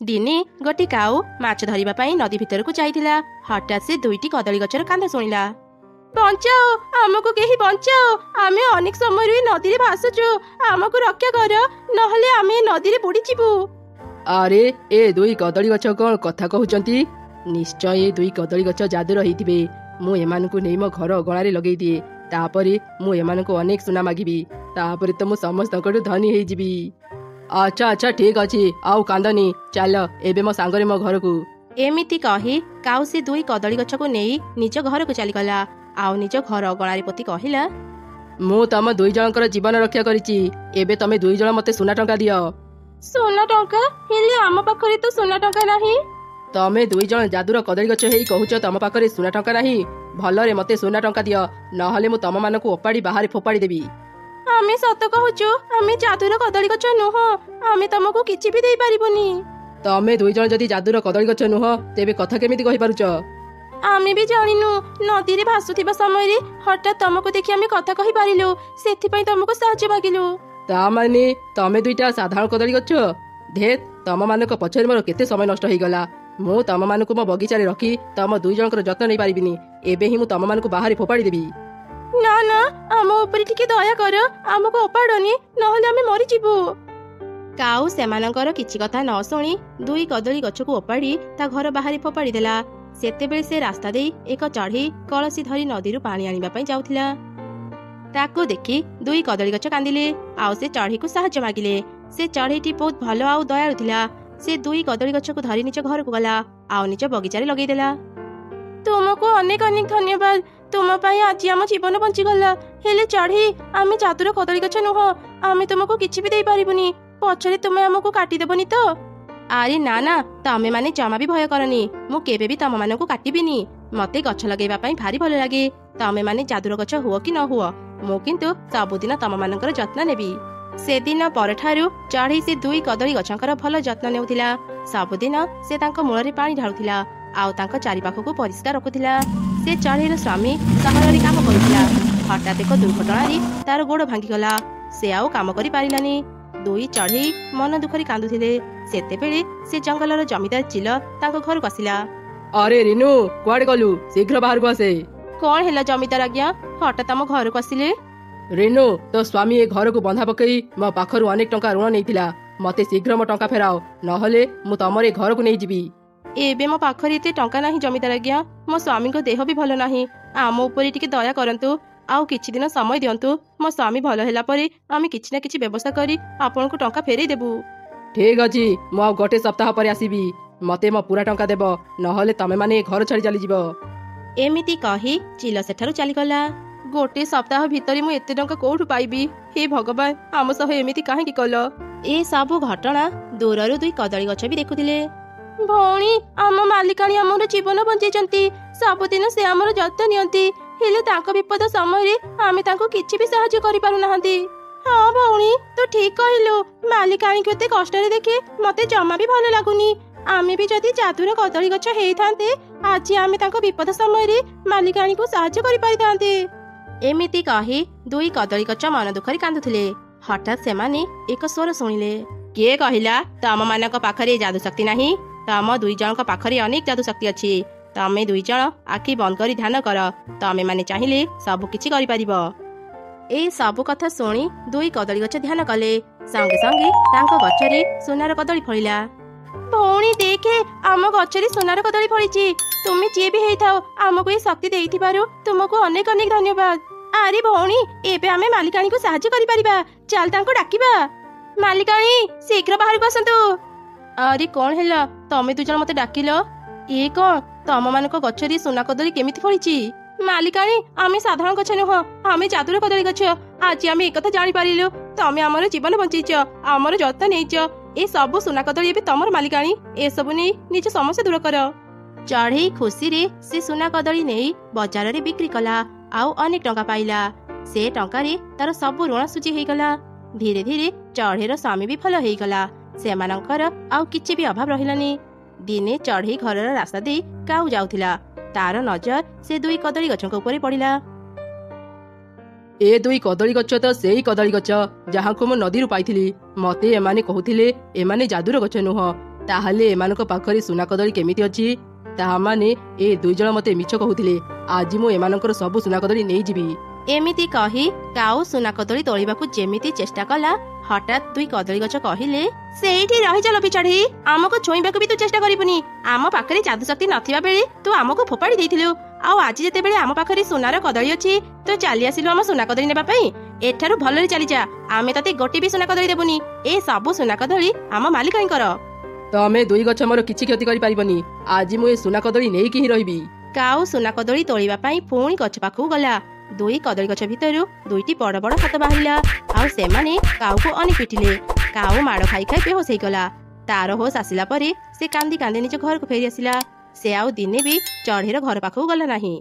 ଦିନେ ଗୋଟି କାଉ ମାଛ ଧରିବା ପାଇଁ ନଦୀ ଭିତରକୁ ଯାଇଥିଲା। ହଠାତ୍ ସେ ଦୁଇଟି କଦଳୀ ଗଛର କାନ୍ଦ ଶୁଣିଲା। ବଞ୍ଚାଅ, ଆମକୁ କେହି ବଞ୍ଚାଅ, ଆମେ ଅନେକ ସମୟରୁ ଏ ନଦୀରେ ଭାସୁଛୁ, ଆମକୁ ରକ୍ଷା କର, ନହେଲେ ଆମେ ନଦୀରେ ବୁଡ଼ିଯିବୁ। ଆରେ ଏ ଦୁଇ କଦଳୀ ଗଛ କ'ଣ କଥା କହୁଛନ୍ତି? ନିଶ୍ଚୟ ଏ ଦୁଇ କଦଳୀ ଗଛ ଯାଦୁର ହେଇଥିବେ। ମୁଁ ଏମାନଙ୍କୁ ନେଇ ମୋ ଘର ଅଗଣାରେ ଲଗେଇ ଦିଏ, ତାପରେ ମୁଁ ଏମାନଙ୍କୁ ଅନେକ ସୁନା ମାଗିବି, ତାପରେ ତ ମୁଁ ସମସ୍ତଙ୍କଠୁ ଧନୀ ହେଇଯିବି। ଆଚ୍ଛା ଆଚ୍ଛା ଠିକ ଅଛି, ଆଉ କାନ୍ଦନି, ଚାଲ ଏବେ ମୋ ସାଙ୍ଗରେ ମୋ ଘରକୁ। ଏମିତି କହି କାଉ ସେ ଦୁଇ କଦଳୀ ଗଛକୁ ନେଇ ନିଜ ଘରକୁ ଚାଲିଗଲା। ଆଉ ନିଜ ଘର ଅଗଣାରେ ପୋତି କହିଲା, ମୁଁ ତମ ଦୁଇ ଜଣଙ୍କର ଜୀବନ ରକ୍ଷା କରିଛି, ଏବେ ତମେ ଦୁଇ ଜଣ ମତେ ସୁନା ଟଙ୍କା ଦିଅ। ସୁନା ଟଙ୍କା? ହେଲେ ଆମ ପାଖରେ ତ ସୁନା ଟଙ୍କା ନାହିଁ। ତମେ ଦୁଇ ଜଣ ଯାଦୁର କଦଳୀ ଗଛ ହେଇ କହୁଛ ତମ ପାଖରେ ସୁନା ଟଙ୍କା ନାହିଁ? ଭଲରେ ମତେ ସୁନା ଟଙ୍କା ଦିଅ, ନହେଲେ ମୁଁ ତମମାନଙ୍କୁ ଓପାଡ଼ି ବାହାରେ ଫୋପାଡ଼ି ଦେବି। ଆମେ ସତ କହୁଛୁ, ଆମେ ଯାଦୁର କଦଳୀ ଗଛ ନୁହଁ, ଆମେ ତମକୁ କିଛି ବି ଦେଇପାରିବୁନି। ତମେ ଦୁଇ ଜଣ ଯଦି ଯାଦୁର କଦଳୀ ଗଛ ନୁହଁ, ତେବେ କଥା କେମିତି କହିପାରୁଛ? ଆମେ ବି ଜାଣିନୁ, ନଦୀରେ ଭାସୁଥିବା ସମୟରେ ହଠାତ୍ ତମକୁ ଦେଖି ଆମେ କଥା କହିପାରିଲୁ, ସେଥିପାଇଁ ତମକୁ ସାହାଯ୍ୟ ମାଗିଲୁ। ତା ମାନେ ତମେ ଦୁଇଟା ସାଧାରଣ କଦଳୀ ଗଛ? ଧେତ୍, ତମମାନଙ୍କ ପଛରେ ମୋର କେତେ ସମୟ ନଷ୍ଟ ହେଇଗଲା। ମୁଁ ତମମାନଙ୍କୁ ମୋ ବଗିଚାରେ ରଖି ତମ ଦୁଇ ଜଣଙ୍କର ଯତ୍ନ ନେଇପାରିବିନି, ଏବେ ହିଁ ମୁଁ ତମମାନଙ୍କୁ ବାହାରେ ଫୋପାଡ଼ି ଦେବି। ନା ନା, ଆମ ଉପରେ ଟିକେ ଦୟା କର, ଆମକୁ ଓପାଡ଼ନି, ନହେଲେ ଆମେ ମରିଯିବୁ। କାଉ ସେମାନଙ୍କର କିଛି କଥା ନ ଶୁଣି ଦୁଇ କଦଳୀ ଗଛକୁ ଓପାଡ଼ି ତା ଘର ବାହାରେ ଫୋପାଡ଼ି ଦେଲା। ସେତେବେଳେ ସେ ରାସ୍ତା ଦେଇ ଏକ ଚଢ଼େଇ କଳସୀ ଧରି ନଦୀରୁ ପାଣି ଆଣିବା ପାଇଁ ଯାଉଥିଲା। ତାକୁ ଦେଖି ଦୁଇ କଦଳୀ ଗଛ କାନ୍ଦିଲେ, ଆଉ ସେ ଚଢ଼େଇକୁ ସାହାଯ୍ୟ ମାଗିଲେ। ସେ ଚଢ଼େଇଟି ବହୁତ ଭଲ ଆଉ ଦୟାଳୁ ଥିଲା। ସେ ଦୁଇ କଦଳୀ ଗଛକୁ ଧରି ନିଜ ଘରକୁ ଗଲା, ଆଉ ନିଜ ବଗିଚାରେ ଲଗେଇଦେଲା। ତୁମକୁ ଅନେକ ଅନେକ ଧନ୍ୟବାଦ, ତୁମ ପାଇଁ ଆଜି ଆମ ଜୀବନ ବଞ୍ଚିଗଲା। ହେଲେ ଚଢ଼େଇ, ଆମେ ଯାଦୁର କଦଳୀ ଗଛ ନୁହଁ, ଆମେ ତୁମକୁ କିଛି ବି ଦେଇପାରିବୁନି, ପଛରେ ତୁମେ ଆମକୁ କାଟିଦେବନି ତ? ଆରେ ନା ନା, ତମେ ମାନେ ଜମା ବି ଭୟ କରନି, ମୁଁ କେବେ ବି ତମମାନଙ୍କୁ କାଟିବିନି। ମତେ ଗଛ ଲଗେଇବା ପାଇଁ ଭାରି ଭଲ ଲାଗେ। ତମେ ମାନେ ଯାଦୁର ଗଛ ହୁଅ କି ନ ହୁଅ, ମୁଁ କିନ୍ତୁ ସବୁଦିନ ତମମାନଙ୍କର ଯତ୍ନ ନେବି। ସେଦିନ ପରଠାରୁ ଚଢ଼େଇ ସେ ଦୁଇ କଦଳୀ ଗଛଙ୍କର ଭଲ ଯତ୍ନ ନେଉଥିଲା। ସବୁଦିନ ସେ ତାଙ୍କ ମୂଳରେ ପାଣି ଢାଳୁଥିଲା, ଆଉ ତାଙ୍କ ଚାରିପାଖକୁ ପରିଷ୍କାର ରଖୁଥିଲା। ସେ ଚଢ଼େଇର ସ୍ୱାମୀ ସହରରେ କାମ କରୁଥିଲା। ହଠାତ୍ ଏକ ଦୁର୍ଘଟଣାରେ ତାର ଗୋଡ଼ ଭାଙ୍ଗିଗଲା, ସେ ଆଉ କାମ କରିପାରିଲାନି। ଦୁଇ ଚଢ଼େଇ ମନ ଦୁଃଖରେ କାନ୍ଦୁଥିଲେ। ସେତେବେଳେ ସେ ଜଙ୍ଗଲର ଜମିଦାର ଚିଲ ତାଙ୍କ ଘରକୁ ଆସିଲା। ଆରେ ରିନୁ, କୁଆଡେ ଗଲୁ? ଶୀଘ୍ର ବାହାରକୁ ଆସେ। କଣ ହେଲା ଜମିଦାର ଆଜ୍ଞା, ହଠାତ୍ ଆମ ଘରକୁ ଆସିଲେ? ରିନୁ, ତୋ ସ୍ୱାମୀ ଏ ଘରକୁ ବନ୍ଧା ପକେଇ ମୋ ପାଖରୁ ଅନେକ ଟଙ୍କା ଋଣ ନେଇଥିଲା, ମତେ ଶୀଘ୍ର ମୋ ଟଙ୍କା ଫେରାଅ, ନହେଲେ ମୁଁ ତମର ଏ ଘରକୁ ନେଇଯିବି। ଏବେ ମୋ ପାଖରେ ଏତେ ଟଙ୍କା ନାହିଁ ଜମିଦାର ଆଜ୍ଞା, ମୋ ସ୍ୱାମୀଙ୍କ ଦେହ ବି ଭଲ ନାହିଁ, ଆମ ଉପରେ ଟିକେ ଦୟା କରନ୍ତୁ, ଆଉ କିଛି ଦିନ ସମୟ ଦିଅନ୍ତୁ। ମୋ ସ୍ୱାମୀ ଭଲ ହେଲା ପରେ ଆମେ କିଛି ନା କିଛି ବ୍ୟବସ୍ଥା କରି ଆପଣଙ୍କୁ ଟଙ୍କା ଫେରେଇ ଦେବୁ। ଠିକ ଅଛି, ମୁଁ ଆଉ ଗୋଟେ ସପ୍ତାହ ପରେ ଆସିବି, ମତେ ମୋ ପୁରା ଟଙ୍କା ଦେବ, ନହେଲେ ତମେ ମାନେ ଘର ଛାଡ଼ି ଚାଲିଯିବ। ଏମିତି କହି ଚିଲ ସେଠାରୁ ଚାଲିଗଲା। ଗୋଟେ ସପ୍ତାହ ଭିତରେ ମୁଁ ଏତେ ଟଙ୍କା କୋଉଠୁ ପାଇବି? ହେ ଭଗବାନ, ଆମ ସହ ଏମିତି କାହିଁକି କଲ? ଏ ସବୁ ଘଟଣା ଦୂରରୁ ଦୁଇ କଦଳୀ ଗଛ ବି ଦେଖୁଥିଲେ। ଭଉଣୀ, ଆମ ମାଲିକାଣୀ ଆମର ଜୀବନ ବଞ୍ଚେଇଛନ୍ତି, ସବୁଦିନ ସେ ଆମର ଯତ୍ନ ନିଅନ୍ତି, ହେଲେ ତାଙ୍କ ବିପଦ ସମୟରେ ଆମେ ତାଙ୍କୁ କିଛି ବି ସାହାଯ୍ୟ କରିପାରୁନାହାନ୍ତି। ହଁ ଭଉଣୀ, ତୁ ଠିକ କହିଲୁ, ମାଲିକାଣୀକୁ ଏତେ କଷ୍ଟରେ ଦେଖି ମତେ ଜମା ବି ଭଲ ଲାଗୁନି। ଆମେ ବି ଯଦି ଯାଦୁର କଦଳୀ ଗଛ ହେଇଥାନ୍ତେ, ଆଜି ଆମେ ତାଙ୍କ ବିପଦ ସମୟରେ ମାଲିକାଣୀକୁ ସାହାଯ୍ୟ କରିପାରିଥାନ୍ତେ। ଏମିତି କହି ଦୁଇ କଦଳୀ ଗଛ ମନ ଦୁଃଖରେ କାନ୍ଦୁଥିଲେ। ହଠାତ୍ ସେମାନେ ଏକ ସ୍ୱର ଶୁଣିଲେ। କିଏ କହିଲା ତମମାନଙ୍କ ପାଖରେ ଯାଦୁ ଶକ୍ତି ନାହିଁ? ତମ ଦୁଇ ଜଣଙ୍କ ପାଖରେ ଅନେକ ଯାଦୁ ଶକ୍ତି ଅଛି। ତମେ ଦୁଇ ଜଣ ଆଖି ବନ୍ଦ କରି ଧ୍ୟାନ କର, ତମେ ମାନେ ଚାହିଁଲେ ସବୁ କିଛି କରିପାରିବ। ଏଇ ସବୁ କଥା ଶୁଣି ଦୁଇ କଦଳୀ ଗଛ ଧ୍ୟାନ କଲେ। ସଙ୍ଗେ ସଙ୍ଗେ ତାଙ୍କ ଗଛରେ ସୁନାର କଦଳୀ ଫଳିଲା। ଭଉଣୀ ଦେଖେ, ଆମ ଗଛରେ ସୁନାର କଦଳୀ ଫଳିଛି। ତୁମେ ଯିଏ ବି ହେଇଥାଉ, ଆମକୁ ଏ ଶକ୍ତି ଦେଇଥିବାରୁ ତୁମକୁ ଅନେକ ଅନେକ ଧନ୍ୟବାଦ। ଆରେ ଭଉଣୀ, ଏବେ ଆମେ ମାଲିକାଣୀକୁ ସାହାଯ୍ୟ କରିପାରିବା, ଚାଲ ତାଙ୍କୁ ଡାକିବା। ମାଲିକାଣୀ, ଶୀଘ୍ର ବାହାରକୁ ଆସନ୍ତୁ। ଆରେ କଣ ହେଲା, ତମେ ଦୁଇ ଜଣ ମତେ ଡାକିଲ? ଇଏ କଣ, ତମମାନଙ୍କ ଗଛରେ ସୁନା କଦଳୀ କେମିତି ଫଳିଛି? ମାଲିକାଣୀ, ଆମେ ସାଧାରଣ ଗଛ ନୁହଁ, ଆମେ ଯାଦୁର କଦଳୀ ଗଛ। ଆଜି ଆମେ ଏକଥା ଜାଣିପାରିଲୁ, ତମେ ଆମର ଜୀବନ ବଞ୍ଚେଇଛ, ଆମର ଯତ୍ନ ନେଇଛ। ଏ ସବୁ ସୁନା କଦଳୀ ଏବେ ତମର ମାଲିକାଣୀ, ଏସବୁ ନେଇ ନିଜ ସମସ୍ୟା ଦୂର କର। ଚଢ଼େଇ ଖୁସିରେ ସେ ସୁନା କଦଳୀ ନେଇ ବଜାରରେ ବିକ୍ରି କଲା, ଆଉ ଅନେକ ଟଙ୍କା ପାଇଲା। ସେ ଟଙ୍କାରେ ତାର ସବୁ ଋଣ ଶୁଝି ହେଇଗଲା। ଧୀରେ ଧୀରେ ଚଢ଼େଇର ସ୍ୱାମୀ ବି ଭଲ ହେଇଗଲା। ସେମାନଙ୍କର ଆଉ କିଛି ବି ଅଭାବ ରହିଲାନି। ଦିନେ ଚଢ଼େଇ ଘରର ରାସ୍ତା ଦେଇ କାଉ ଯାଉଥିଲା। ତାର ନଜର ସେ ଦୁଇ କଦଳୀ ଗଛଙ୍କ ଉପରେ ପଡ଼ିଲା। ଏ ଦୁଇ କଦଳୀ ଗଛ ତ ସେଇ କଦଳୀ ଗଛ ଯାହାକୁ ମୁଁ ନଦୀରୁ ପାଇଥିଲି। ମତେ ଏମାନେ କହୁଥିଲେ ଏମାନେ ଯାଦୁର ଗଛ ନୁହଁ, ତାହେଲେ ଏମାନଙ୍କ ପାଖରେ ସୁନା କଦଳୀ କେମିତି ଅଛି? ତାହା ମାନେ ଏ 2 ଜଣ ମତେ ମିଛ କହୁଥିଲେ। ଆଜି ମୁଁ ଏମାନଙ୍କର ସବୁ ସୁନା କଦଳୀ ନେଇଯିବି। ଏମିତି କହି କାଉ ସୁନା କଦଳୀ ତୋଳିବାକୁ ଯେମିତି ଚେଷ୍ଟା କଲା, ହଠାତ୍ 2 କଦଳୀ ଗଛ କହିଲେ, ସେଇଠି ରହିଯା ଲୋଭି ଚଢ଼େଇ, ଆମକୁ ଛୁଇଁବାକୁ ବି ତୁ ଚେଷ୍ଟା କରିବୁନି। ଆମ ପାଖରେ ଯାଦୁ ଶକ୍ତି ନଥିବା ବେଳେ ତୁ ଆମକୁ ଫୋପାଡ଼ି ଦେଇଥିଲୁ, ଆଉ ଆଜି ଯେତେବେଳେ ଆମ ପାଖରେ ସୁନାର କଦଳୀ ଅଛି ତୁ ଚାଲି ଆସିଲୁ ଆମ ସୁନା କଦଳୀ ନେବା ପାଇଁ। ଏଠାରୁ ଭଲରେ ଚାଲିଯା, ଆମେ ତତେ ଗୋଟେ ବି ସୁନା କଦଳୀ ଦେବୁନି। ଏ ସବୁ ସୁନା କଦଳୀ ଆମ ମାଲିକାଣୀଙ୍କର। ତମେ 2 ଗଛ ମୋର କିଛି କ୍ଷତି କରିପାରିବନି। ଆଜି ମୁଁ ଏ ସୁନା କଦଳୀ ନେଇକି ହିଁ ରହିବି। କାଉ ସୁନା କଦଳୀ ତୋଳିବା ପାଇଁ ପୁଣି ଗଛ ପାଖକୁ ଗଲା। 2 କଦଳୀ ଗଛ ଭିତରୁ 2ଟି ବଡ ବଡ ହାତ ବାହାରିଲା, ଆଉ ସେମାନେ କାଉକୁ ଅନେକ ପିଟିଲେ। କାଉ ମାଡ଼ ଖାଇ ଖାଇ ବେହୋସ ହେଇଗଲା। ତାର ହୋସ ଆସିଲା ପରେ ସେ କାନ୍ଦି କାନ୍ଦି ନିଜ ଘରକୁ ଫେରି ଆସିଲା। ସେ ଆଉ ଦିନେ ବି ଚଢ଼େଇର ଘର ପାଖକୁ ଗଲା ନାହିଁ।